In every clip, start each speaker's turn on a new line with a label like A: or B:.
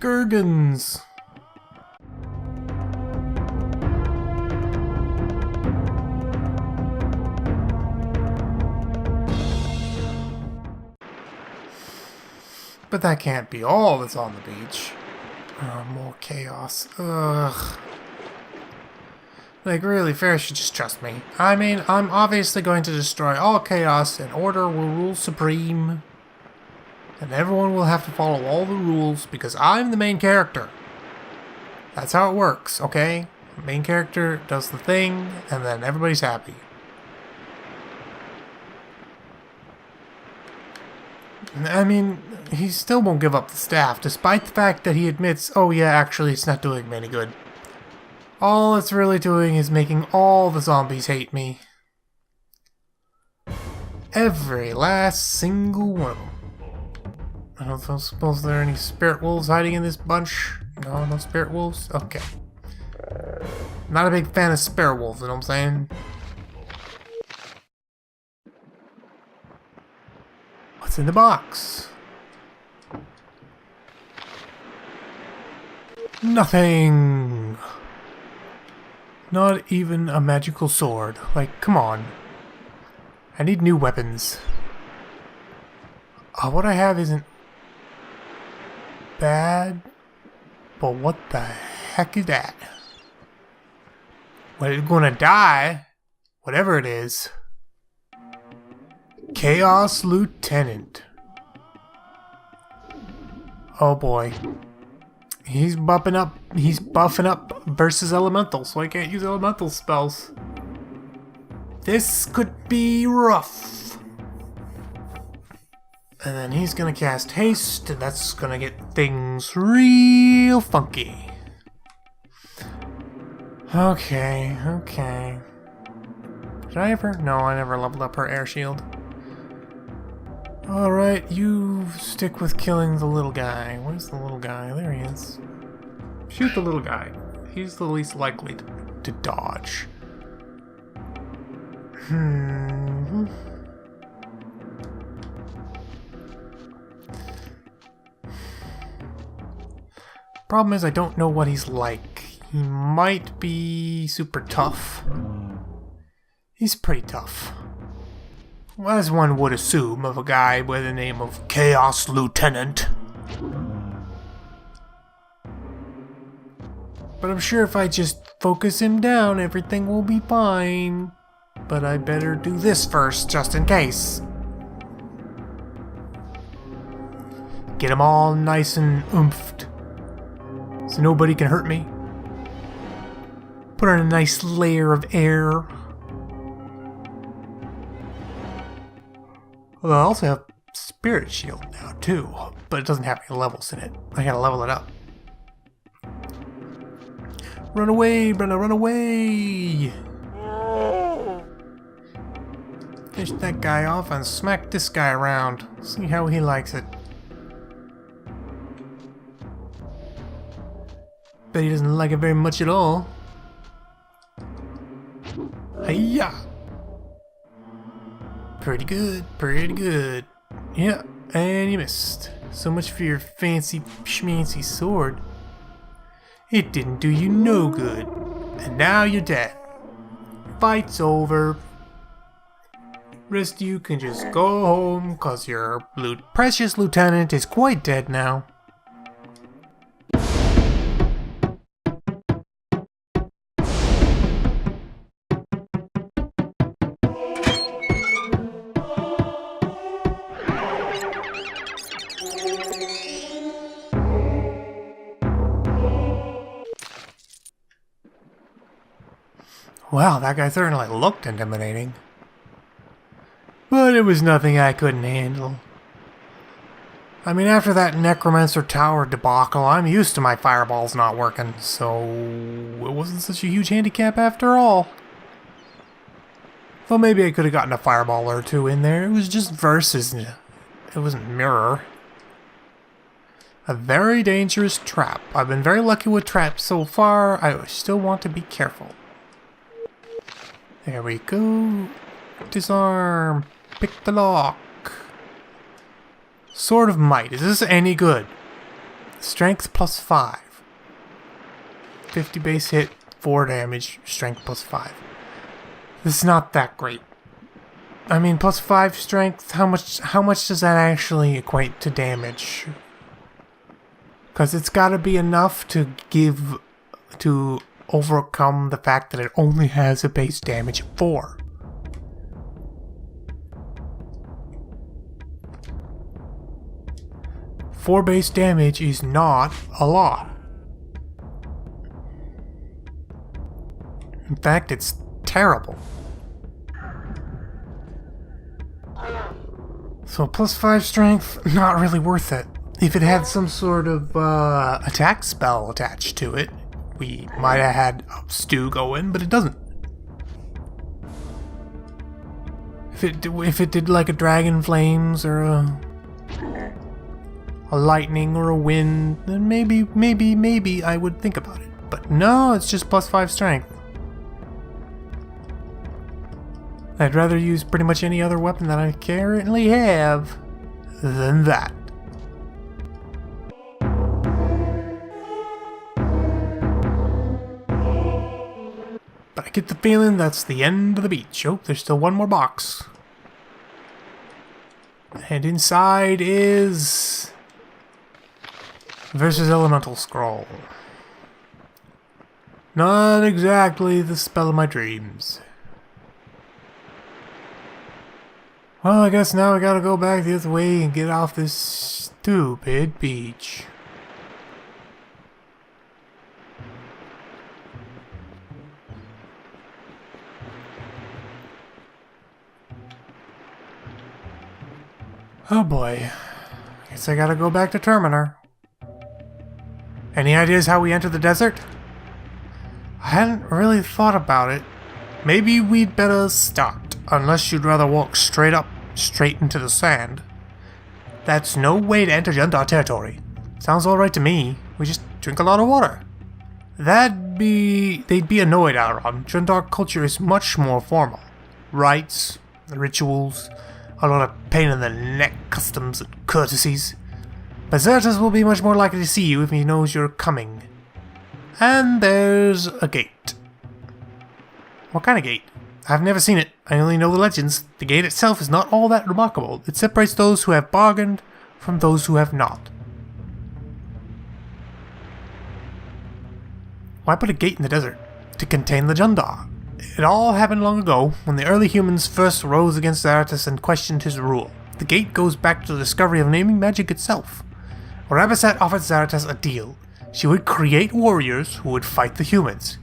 A: Gurgons. But that can't be all that's on the beach. Oh, more chaos. Ugh. Like, really, Ferris should just trust me. I mean, I'm obviously going to destroy all chaos, and order will rule supreme. And everyone will have to follow all the rules, because I'm the main character. That's how it works, okay? The main character does the thing, and then everybody's happy. I mean, he still won't give up the staff, despite the fact that he admits, oh yeah, actually it's not doing me any good. All it's really doing is making all the zombies hate me. Every last single one of them. I don't suppose there are any spirit wolves hiding in this bunch. No, no spirit wolves? Okay. Not a big fan of spirit wolves, you know what I'm saying? What's in the box? Nothing! Not even a magical sword. Like, come on. I need new weapons. What I have isn't bad, but what the heck is that? Well, it's gonna die, whatever it is. Chaos Lieutenant. Oh boy. He's buffing up versus elemental, so I can't use elemental spells. This could be rough. And then he's gonna cast haste, and that's gonna get things real funky. Okay. Did I ever? No, I never leveled up her air shield. Alright, you stick with killing the little guy. Where's the little guy? There he is. Shoot the little guy. He's the least likely to dodge. Problem is, I don't know what he's like. He might be super tough. He's pretty tough. As one would assume of a guy by the name of Chaos Lieutenant. But I'm sure if I just focus him down, everything will be fine. But I better do this first, just in case. Get him all nice and oomphed, so nobody can hurt me. Put on a nice layer of air. Although I also have Spirit Shield now too, but it doesn't have any levels in it. I gotta level it up. Run away, Brenna, run away! Finish that guy off and smack this guy around. See how he likes it. Bet he doesn't like it very much at all. Hiya! Pretty good. Yeah, and you missed. So much for your fancy schmancy sword. It didn't do you no good. And now you're dead. Fight's over. Rest of you can just go home, cause your precious lieutenant is quite dead now. Wow, that guy certainly looked intimidating. But it was nothing I couldn't handle. I mean, after that Necromancer Tower debacle, I'm used to my fireballs not working, so it wasn't such a huge handicap after all. Though maybe I could have gotten a fireball or two in there. It was just verses. It wasn't mirror. A very dangerous trap. I've been very lucky with traps so far. I still want to be careful. There we go. Disarm. Pick the lock. Sword of Might. Is this any good? Strength plus 5. 50 base hit, 4 damage, strength plus 5. This is not that great. I mean, plus 5 strength, how much does that actually equate to damage? Because it's gotta be enough to overcome the fact that it only has a base damage of 4. Four base damage is not a lot. In fact, it's terrible. So plus 5 strength, not really worth it. If it had some sort of attack spell attached to it, we might have had a stew going, but it doesn't. If it did like a dragon flames or a lightning or a wind, then maybe I would think about it. But no, it's just plus 5 strength. I'd rather use pretty much any other weapon that I currently have than that. But I get the feeling that's the end of the beach. Oh, there's still one more box. And inside is versus Elemental Scroll. Not exactly the spell of my dreams. Well, I guess now I gotta go back the other way and get off this stupid beach. Oh boy. Guess I gotta go back to Terminer. Any ideas how we enter the desert? I hadn't really thought about it. Maybe we'd better start, unless you'd rather walk straight into the sand. That's no way to enter Jundar territory. Sounds alright to me. We just drink a lot of water. They'd be annoyed, Aaron. Jundar culture is much more formal. Rites, rituals, a lot of pain in the neck customs and courtesies. But Zertus will be much more likely to see you if he knows you're coming. And there's a gate. What kind of gate? I've never seen it. I only know the legends. The gate itself is not all that remarkable. It separates those who have bargained from those who have not. Why put a gate in the desert? To contain the Jundar. It all happened long ago, when the early humans first rose against Zarathus and questioned his rule. The gate goes back to the discovery of naming magic itself. Rabasat offered Zarathus a deal. She would create warriors who would fight the humans.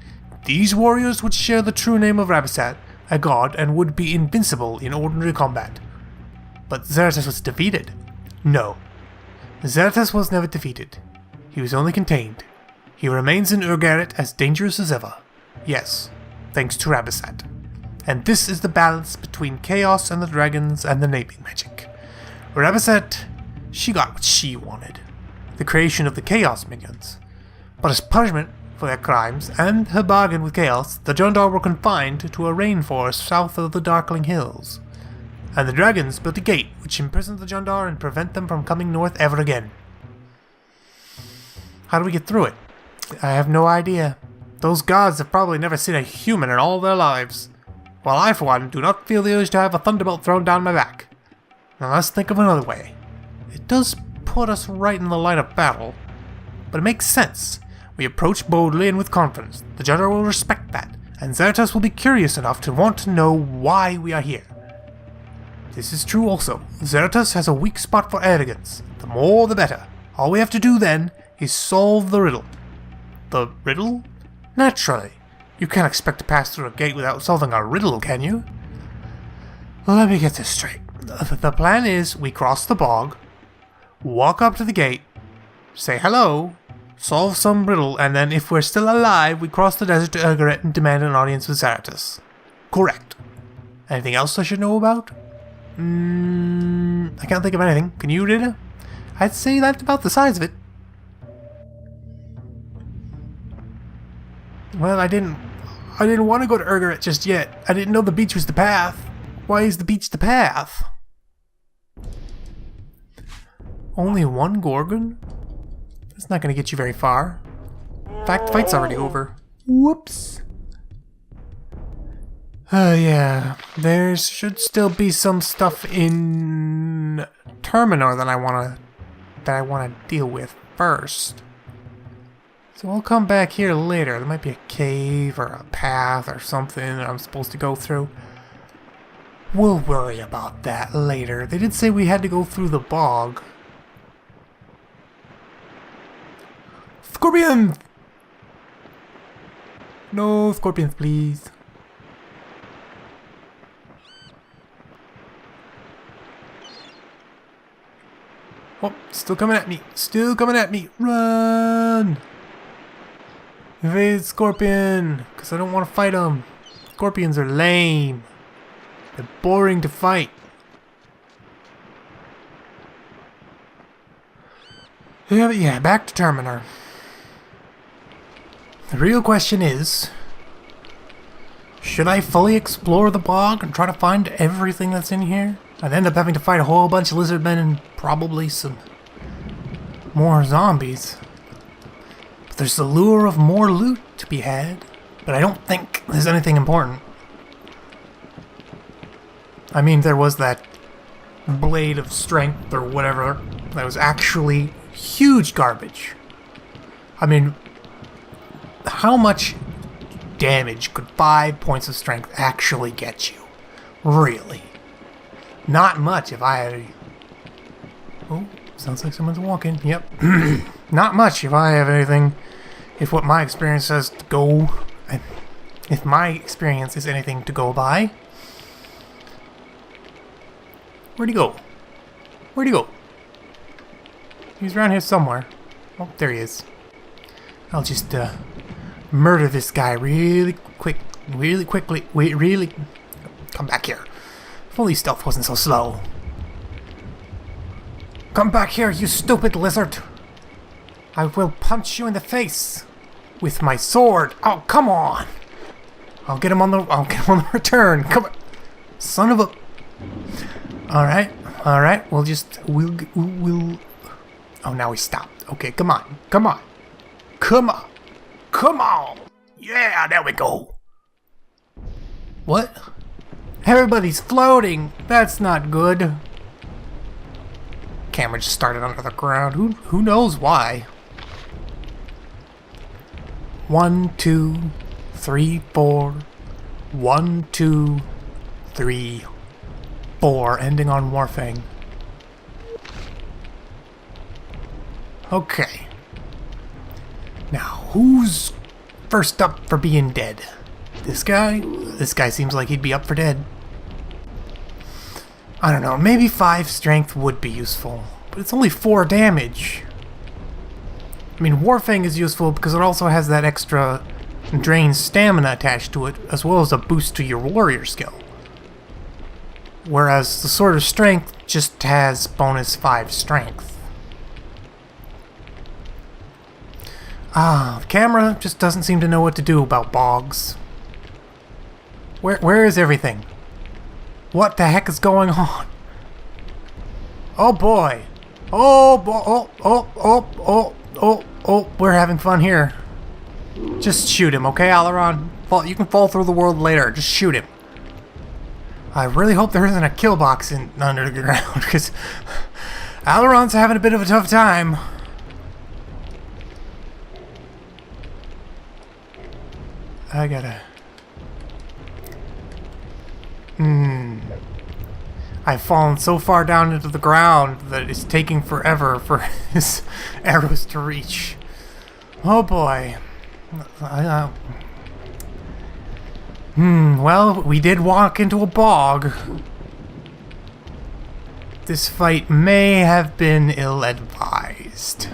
A: These warriors would share the true name of Rabasat, a god, and would be invincible in ordinary combat. But Zarathus was defeated. No. Zarathus was never defeated. He was only contained. He remains in Urgaret as dangerous as ever. Yes, thanks to Rabasat. And this is the balance between chaos and the dragons and the naming magic. Rabasat, she got what she wanted. The creation of the Chaos Minions. But as punishment for their crimes and her bargain with Chaos, the Jundar were confined to a rainforest south of the Darkling Hills. And the dragons built a gate which imprisoned the Jundar and prevent them from coming north ever again. How do we get through it? I have no idea. Those gods have probably never seen a human in all their lives. While I, for one, do not feel the urge to have a thunderbolt thrown down my back. Now let's think of another way. It does put us right in the line of battle, but it makes sense. We approach boldly and with confidence. The Jundar will respect that, and Zarathus will be curious enough to want to know why we are here. This is true also. Zarathus has a weak spot for arrogance. The more the better. All we have to do then is solve the riddle. The riddle? Naturally. You can't expect to pass through a gate without solving a riddle, can you? Let me get this straight. The plan is we cross the bog, walk up to the gate, say hello, solve some riddle, and then if we're still alive, we cross the desert to Urgaret and demand an audience with Zarathus. Correct. Anything else I should know about? I can't think of anything. Can you, Rita? I'd say that's about the size of it. Well, I didn't want to go to Urgaret just yet. I didn't know the beach was the path. Why is the beach the path? Only one Gorgon? That's not gonna get you very far. In fact, the fight's already over. Whoops. Yeah. There should still be some stuff in Terminor that I wanna deal with first. So I'll come back here later. There might be a cave or a path or something that I'm supposed to go through. We'll worry about that later. They did say we had to go through the bog. Scorpion! No scorpions, please. Oh, still coming at me. Still coming at me. Run! Evade scorpion! Because I don't want to fight them. Scorpions are lame. They're boring to fight. Yeah, back to Terminor. The real question is, should I fully explore the bog and try to find everything that's in here? I'd end up having to fight a whole bunch of lizardmen and probably some more zombies. But there's the lure of more loot to be had, but I don't think there's anything important. I mean, there was that blade of strength or whatever that was actually huge garbage. I mean, how much damage could 5 points of strength actually get you? Really? Not much if I had... Oh, sounds like someone's walking. Yep. Not much if I have anything... If what my experience says to go... If my experience is anything to go by... Where'd he go? Where'd he go? He's around here somewhere. Oh, there he is. I'll just, murder this guy really quickly. Wait, really... Come back here. If only stealth wasn't so slow. Come back here, you stupid lizard! I will punch you in the face with my sword. Oh, come on! I'll get him on the return. Come on, son of a... All right. We'll. Oh, now he stopped. Okay, come on. Yeah, there we go. What? Everybody's floating. That's not good. Camera just started under the ground. Who knows why? 1, 2, 3, 4. 1, 2, 3, 4, ending on Warfang. Okay. Now, who's first up for being dead? This guy? This guy seems like he'd be up for dead. I don't know, maybe 5 strength would be useful, but it's only 4 damage. I mean, Warfang is useful because it also has that extra drain stamina attached to it, as well as a boost to your warrior skill. Whereas the Sword of Strength just has bonus 5 strength. The camera just doesn't seem to know what to do about bogs. Where is everything? What the heck is going on? Oh boy! Oh boy! Oh! We're having fun here. Just shoot him, okay, Alaron? You can fall through the world later. Just shoot him. I really hope there isn't a kill box under the ground, because Alaron's having a bit of a tough time. I gotta... I've fallen so far down into the ground that it's taking forever for his arrows to reach. Oh boy. Well, we did walk into a bog. This fight may have been ill-advised.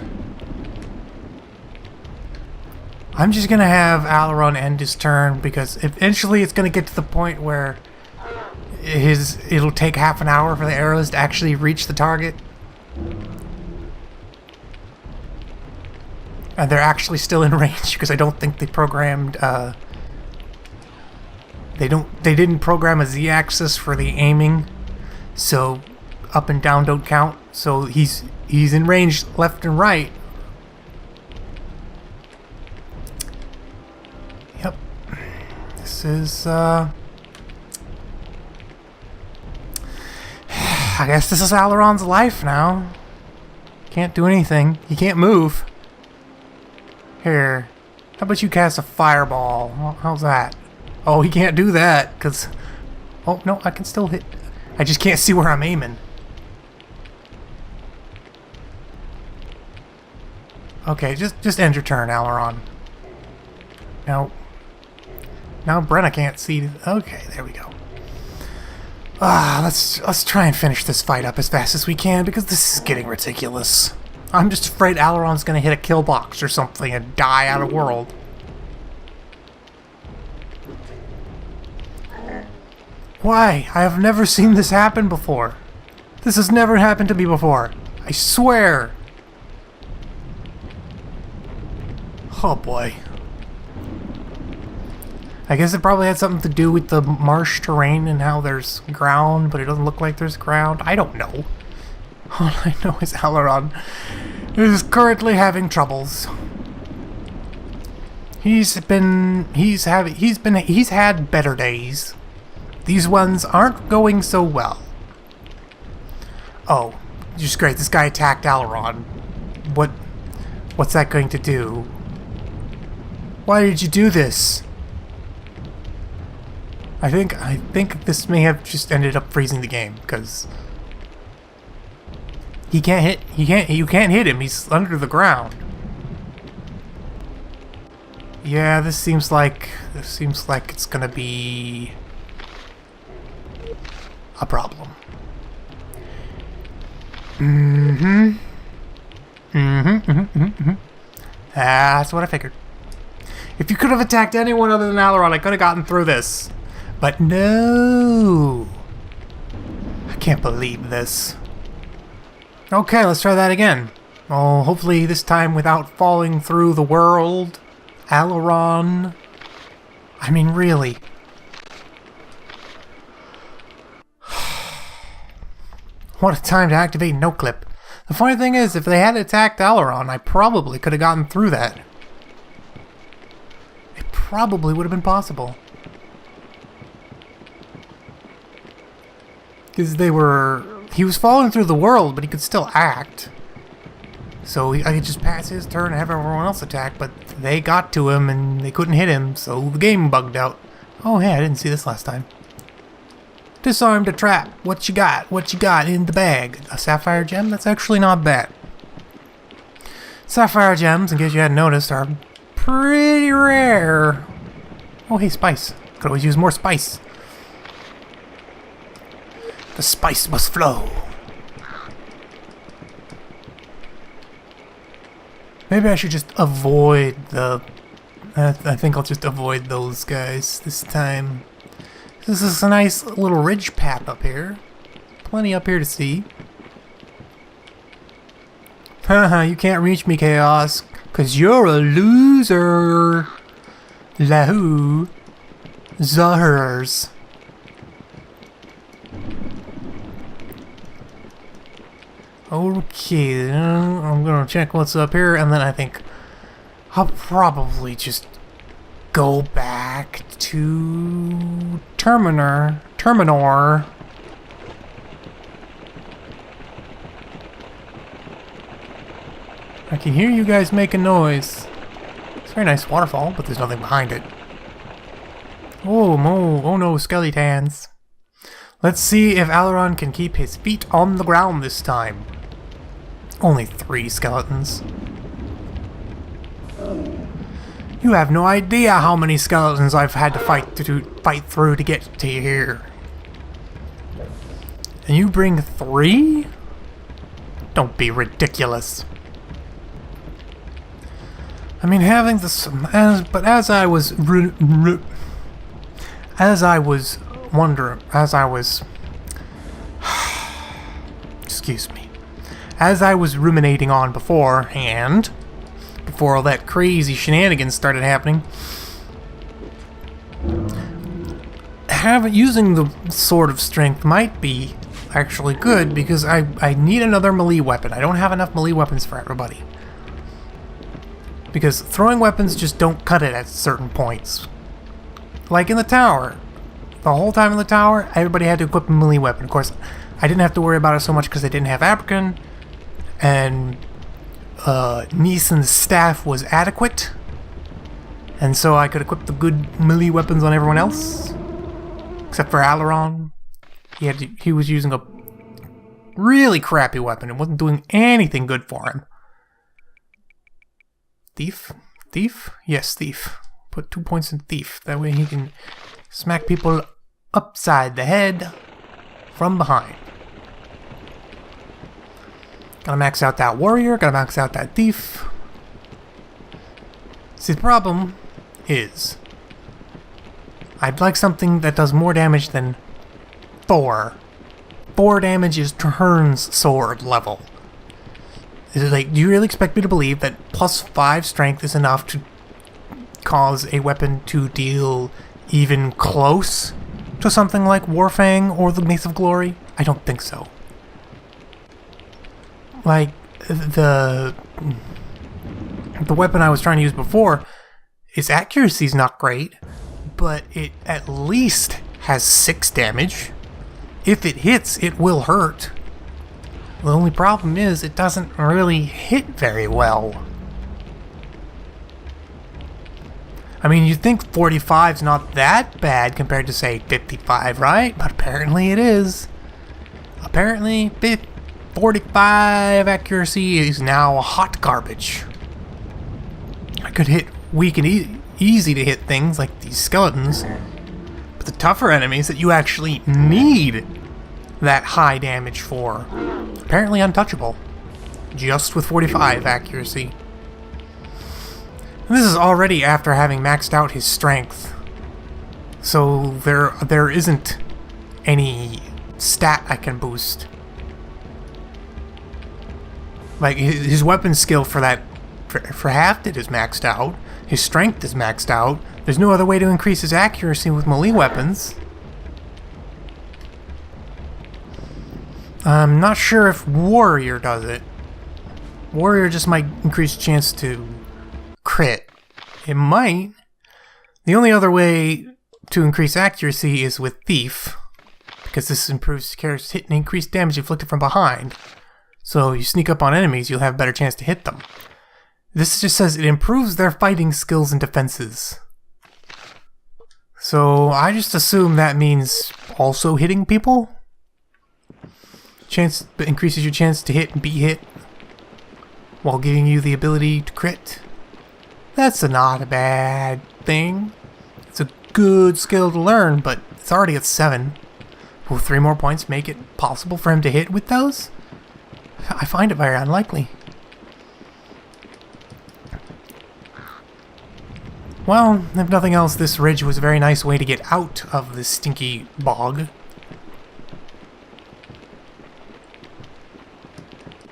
A: I'm just gonna have Alaron end his turn, because eventually it's gonna get to the point where it'll take half an hour for the arrows to actually reach the target. And they're actually still in range, because I don't think they programmed, they didn't program a Z-axis for the aiming, so up and down don't count. So he's in range left and right, This is, I guess this is Aileron's life now. Can't do anything. He can't move. Here. How about you cast a fireball? How's that? Oh, he can't do that, because... Oh, no, I can still hit. I just can't see where I'm aiming. Okay, just end your turn, Aileron. Now Brenna can't see. Okay, there we go. Let's try and finish this fight up as fast as we can, because this is getting ridiculous. I'm just afraid Aileron's gonna hit a kill box or something and die out of world. Why? I have never seen this happen before. This has never happened to me before. I swear. Oh boy. I guess it probably had something to do with the marsh terrain and how there's ground, but it doesn't look like there's ground. I don't know. All I know is Aileron is currently having troubles. He's had better days. These ones aren't going so well. Oh, just great. This guy attacked Aileron. What's that going to do? Why did you do this? I think this may have just ended up freezing the game, because you can't hit him. He's under the ground. Yeah, this seems like it's gonna be a problem. That's what I figured. If you could have attacked anyone other than Aileron, I could have gotten through this. But no! I can't believe this. Okay, let's try that again. Oh, hopefully this time without falling through the world. Aileron. I mean, really. What a time to activate no clip. The funny thing is, if they had attacked Aileron, I probably could have gotten through that. It probably would have been possible. Because he was falling through the world, but he could still act. So I could just pass his turn and have everyone else attack, but they got to him and they couldn't hit him, so the game bugged out. Oh hey, I didn't see this last time. Disarmed a trap. What you got? What you got in the bag? A sapphire gem? That's actually not bad. Sapphire gems, in case you hadn't noticed, are pretty rare. Oh hey, spice. Could always use more spice. The spice must flow. Maybe I should just avoid the... I think I'll just avoid those guys this time. This is a nice little ridge path up here. Plenty up here to see. Haha, you can't reach me, Chaos. 'Cause you're a loser. Lahoo. Zahers. Okay, I'm gonna check what's up here, and then I think I'll probably just go back to Terminor. I can hear you guys making noise. It's a very nice waterfall, but there's nothing behind it. Oh no, skeletons. Let's see if Aileron can keep his feet on the ground this time. Only 3 skeletons. You have no idea how many skeletons I've had to fight through to get to here. And you bring 3? Don't be ridiculous. I mean, having this, as I was excuse me, as I was ruminating on beforehand, before all that crazy shenanigans started happening, using the Sword of Strength might be actually good, because I need another melee weapon. I don't have enough melee weapons for everybody. Because throwing weapons just don't cut it at certain points. Like in the tower. The whole time in the tower, everybody had to equip a melee weapon. Of course, I didn't have to worry about it so much because I didn't have Abrakan, and Neeson's staff was adequate, and so I could equip the good melee weapons on everyone else, except for Alaron. He was using a really crappy weapon. It wasn't doing anything good for him. Thief? Thief? Yes, Thief. Put 2 points in Thief. That way he can smack people upside the head from behind. Gotta max out that warrior, gotta max out that thief. See, the problem is, I'd like something that does more damage than 4. 4 damage is Turns sword level. Is it like, do you really expect me to believe that plus 5 strength is enough to cause a weapon to deal even close to something like Warfang or the Mace of Glory? I don't think so. Like, the weapon I was trying to use before, its accuracy's not great, but it at least has 6 damage. If it hits, it will hurt. The only problem is it doesn't really hit very well. I mean, you'd think 45's not that bad compared to, say, 55, right? But apparently it is. Apparently, 45 accuracy is now hot garbage. I could hit weak and easy to hit things like these skeletons, but the tougher enemies that you actually need that high damage for, apparently untouchable. Just with 45 accuracy. And this is already after having maxed out his strength. So there isn't any stat I can boost. Like, his weapon skill for half it is maxed out. His strength is maxed out. There's no other way to increase his accuracy with melee weapons. I'm not sure if Warrior does it. Warrior just might increase chance to crit. It might. The only other way to increase accuracy is with Thief, because this improves character's hit and increased damage inflicted from behind. So you sneak up on enemies, you'll have a better chance to hit them. This just says it improves their fighting skills and defenses. So I just assume that means also hitting people? Increases your chance to hit and be hit, while giving you the ability to crit. That's not a bad thing. It's a good skill to learn, but it's already at 7. Will 3 more points make it possible for him to hit with those? I find it very unlikely. Well, if nothing else, this ridge was a very nice way to get out of this stinky bog.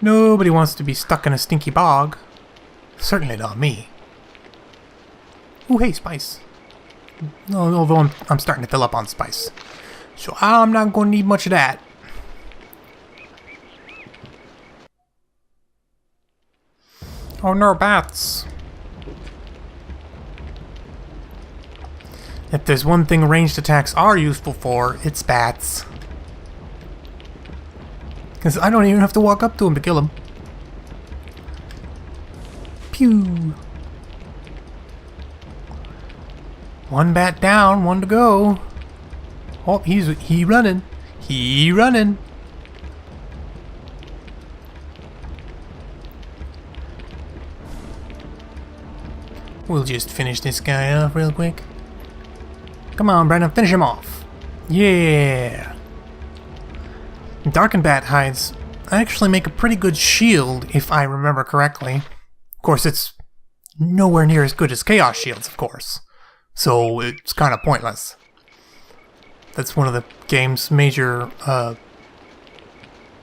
A: Nobody wants to be stuck in a stinky bog. Certainly not me. Ooh, hey, spice. Although I'm starting to fill up on spice. So I'm not going to need much of that. Oh no, bats. If there's one thing ranged attacks are useful for, it's bats. Because I don't even have to walk up to him to kill him. Pew! One bat down, one to go. Oh, he running. He running. We'll just finish this guy off real quick. Come on, Brandon, finish him off. Yeah! Darkened bat hides actually make a pretty good shield, if I remember correctly. Of course, it's nowhere near as good as Chaos Shields, of course. So it's kind of pointless. That's one of the game's major,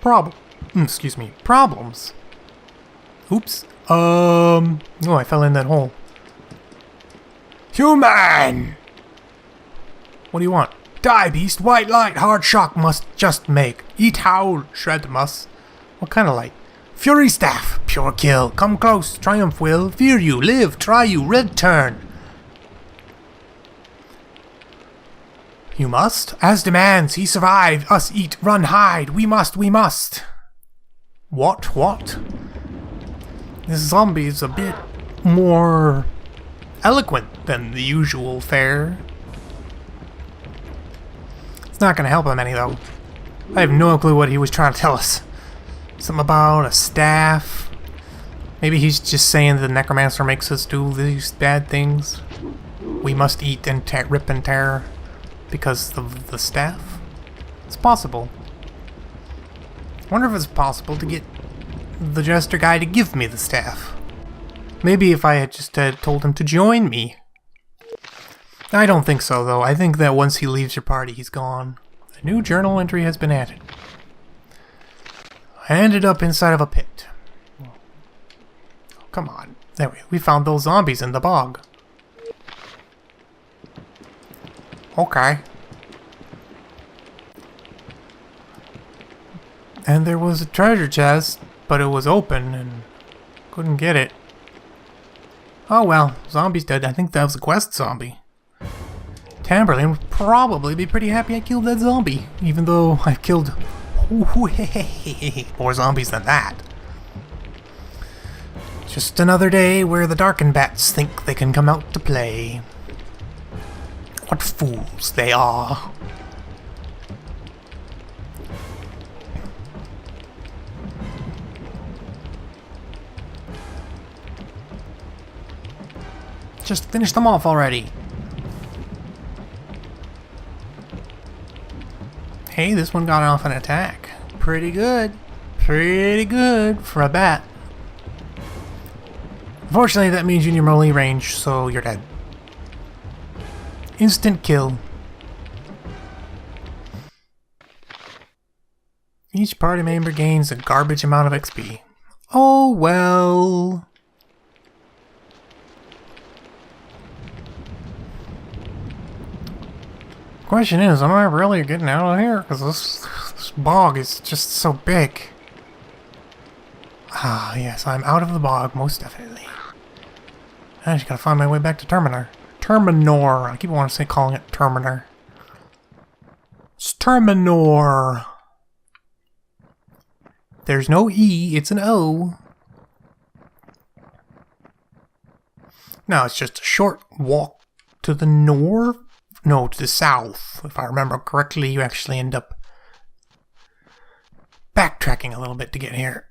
A: problems. Oops. Oh, I fell in that hole. Human! What do you want? Die, beast! White light! Hard shock must just make. Eat howl! Shred must. What kind of light? Fury staff! Pure kill! Come close! Triumph will! Fear you! Live! Try you! Red turn! You must? As demands, he survived. Us eat, run, hide. We must, we must. What? This zombie is a bit more eloquent than the usual fare. It's not gonna help him any, though. I have no clue what he was trying to tell us. Something about a staff. Maybe he's just saying that the necromancer makes us do these bad things. We must eat and rip and tear because of the staff. It's possible. I wonder if it's possible to get the jester guy to give me the staff. Maybe if I had just told him to join me. I don't think so, though. I think that once he leaves your party, he's gone. A new journal entry has been added. I ended up inside of a pit. Oh, come on. There we found those zombies in the bog. Okay. And there was a treasure chest, but it was open and couldn't get it. Oh well, zombie's dead. I think that was a quest zombie. Tamberlane would probably be pretty happy I killed that zombie, even though I've killed more zombies than that. Just another day where the Darken Bats think they can come out to play. What fools they are. Just finish them off already. Hey, this one got off an attack. Pretty good. Pretty good for a bat. Unfortunately, that means you're in your melee range, so you're dead. Instant kill. Each party member gains a garbage amount of XP. Oh well. Question is, am I really getting out of here? Because this bog is just so big. Ah, yes, I'm out of the bog, most definitely. I just gotta find my way back to Terminor. Terminor. I keep wanting to say calling it Terminor. It's Terminor. There's no E, it's an O. No, it's just a short walk to the north. No, to the south. If I remember correctly, you actually end up backtracking a little bit to get here.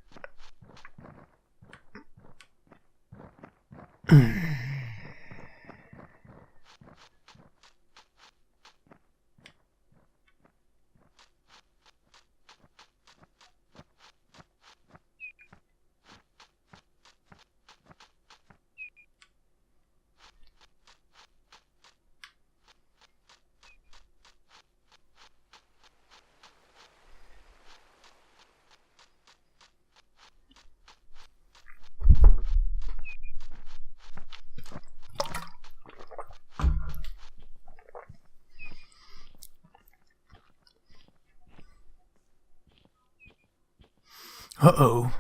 A: Uh-oh.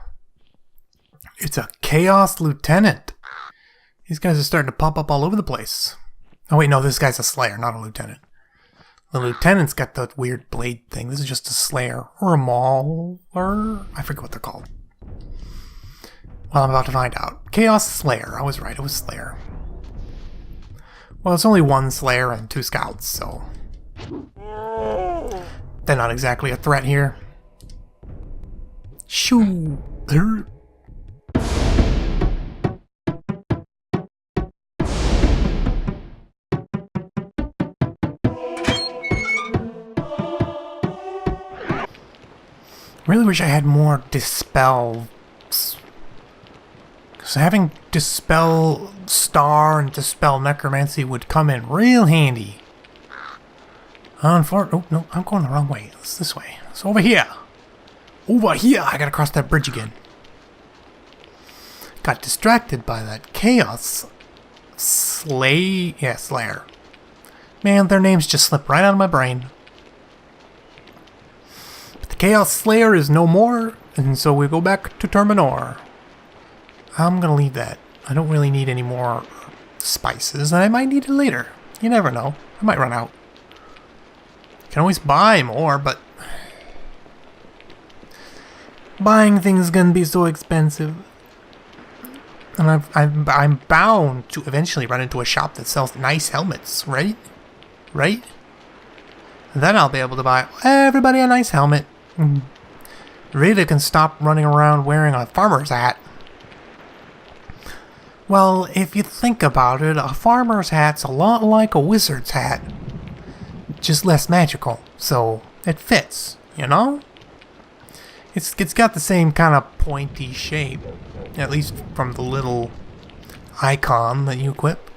A: It's a Chaos Lieutenant. These guys are starting to pop up all over the place. Oh wait, no, this guy's a Slayer, not a Lieutenant. The Lieutenant's got that weird blade thing. This is just a Slayer. Or a Mauler? I forget what they're called. Well, I'm about to find out. Chaos Slayer. I was right, it was Slayer. Well, it's only one Slayer and 2 Scouts, so... they're not exactly a threat here. Shoo! Really wish I had more Dispel. Because having Dispel Star and Dispel Necromancy would come in real handy. Oh no, I'm going the wrong way. It's this way. It's over here. Over here! I gotta cross that bridge again. Got distracted by that Chaos Slayer. Man, their names just slip right out of my brain. But the Chaos Slayer is no more, and so we go back to Terminor. I'm gonna leave that. I don't really need any more spices, and I might need it later. You never know. I might run out. can always buy more, but buying things is gonna be so expensive. And I'm bound to eventually run into a shop that sells nice helmets, right? Right? Then I'll be able to buy everybody a nice helmet. Really can stop running around wearing a farmer's hat. Well, if you think about it, a farmer's hat's a lot like a wizard's hat. Just less magical, so it fits, you know? It's got the same kind of pointy shape, at least from the little icon that you equip.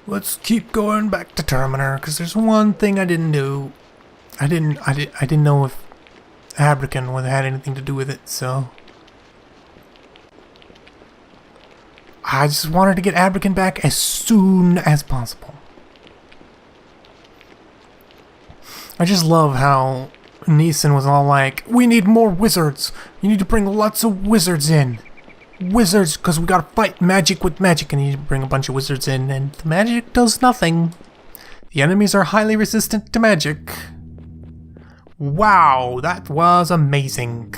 A: Let's keep going back to Terminer, because there's one thing I didn't do. I didn't know if Abrakan would have had anything to do with it, so I just wanted to get Abrakan back as soon as possible. I just love how Neeson was all like, we need more wizards. You need to bring lots of wizards in. Wizards, because we gotta fight magic with magic, and you need to bring a bunch of wizards in, and the magic does nothing. The enemies are highly resistant to magic. Wow, that was amazing.